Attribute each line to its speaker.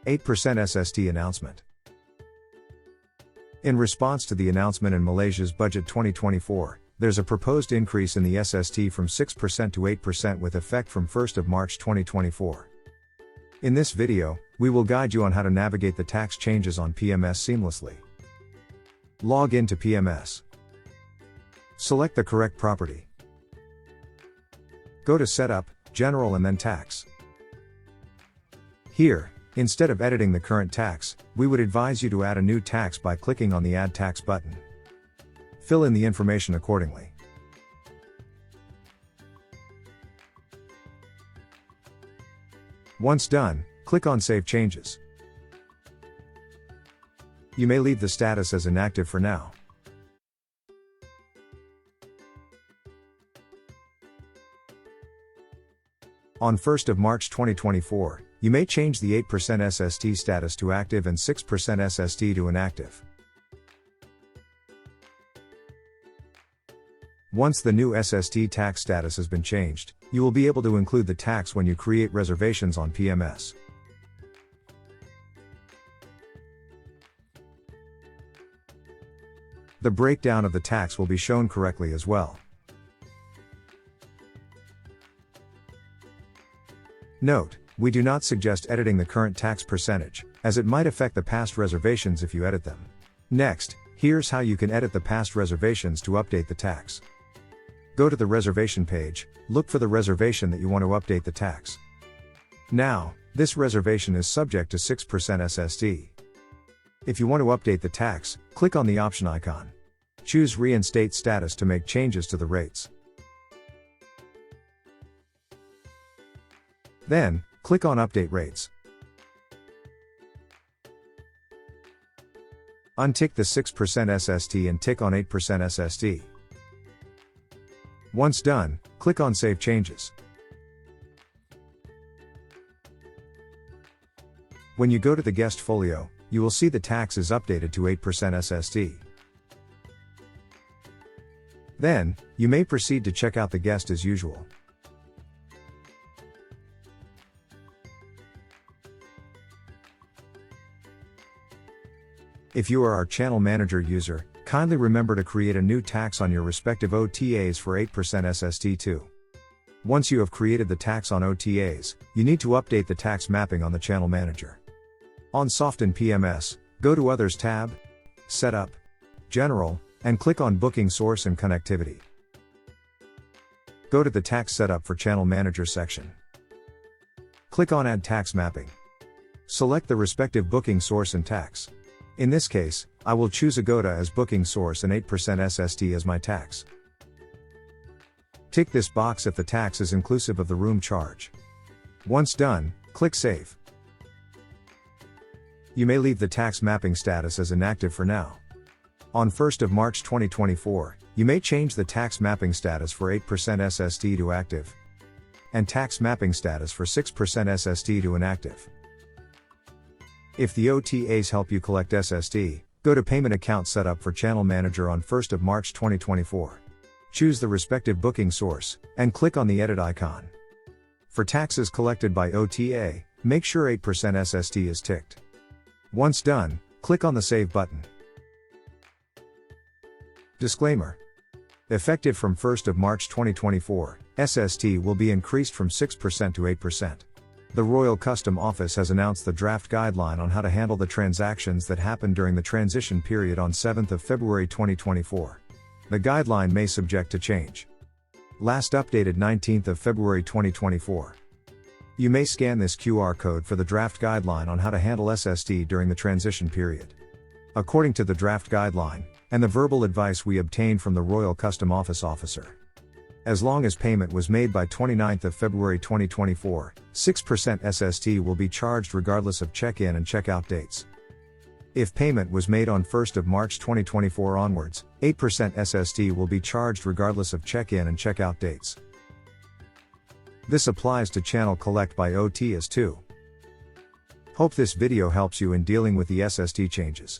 Speaker 1: 8% SST Announcement. In response to the announcement in Malaysia's Budget 2024, there's a proposed increase in the SST from 6% to 8% with effect from 1st of March 2024. In this video, we will guide you on how to navigate the tax changes on PMS seamlessly. Log into PMS. Select the correct property. Go to Setup, General and then Tax. Here, instead of editing the current tax, we would advise you to add a new tax by clicking on the Add Tax button. Fill in the information accordingly. Once done, click on Save Changes. You may leave the status as inactive for now. On 1st of March 2024, you may change the 8% SST status to active and 6% SST to inactive. Once the new SST tax status has been changed, you will be able to include the tax when you create reservations on PMS. The breakdown of the tax will be shown correctly as well. Note, we do not suggest editing the current tax percentage, as it might affect the past reservations if you edit them. Next, here's how you can edit the past reservations to update the tax. Go to the reservation page, look for the reservation that you want to update the tax. Now, this reservation is subject to 6% SST. If you want to update the tax, click on the option icon. Choose Reinstate Status to make changes to the rates. Then, click on Update Rates. Untick the 6% SST and tick on 8% SST. Once done, click on Save Changes. When you go to the guest folio, you will see the tax is updated to 8% SST. Then, you may proceed to check out the guest as usual. If you are our channel manager user, kindly remember to create a new tax on your respective OTAs for 8% SST too. Once you have created the tax on OTAs, you need to update the tax mapping on the channel manager. On Softinn PMS, go to Others tab, Setup, General, and click on Booking Source and Connectivity. Go to the Tax Setup for Channel Manager section. Click on Add Tax Mapping. Select the respective booking source and tax. In this case, I will choose Agoda as booking source and 8% SST as my tax. Tick this box if the tax is inclusive of the room charge. Once done, click Save. You may leave the tax mapping status as inactive for now. On 1st of March 2024, you may change the tax mapping status for 8% SST to active and tax mapping status for 6% SST to inactive. If the OTAs help you collect SST, go to Payment Account Setup for Channel Manager on 1st of March 2024. Choose the respective booking source, and click on the Edit icon. For taxes collected by OTA, make sure 8% SST is ticked. Once done, click on the Save button. Disclaimer. Effective from 1st of March 2024, SST will be increased from 6% to 8%. The Royal Custom Office has announced the draft guideline on how to handle the transactions that happened during the transition period on 7th of February 2024. The guideline may subject to change. Last updated 19th of February 2024. You may scan this QR code for the draft guideline on how to handle SST during the transition period. According to the draft guideline, and the verbal advice we obtained from the Royal Custom Office officer, as long as payment was made by 29th of February 2024, 6% SST will be charged regardless of check-in and check-out dates. If payment was made on 1st of March 2024 onwards, 8% SST will be charged regardless of check-in and check-out dates. This applies to channel collect by OTAs too. Hope this video helps you in dealing with the SST changes.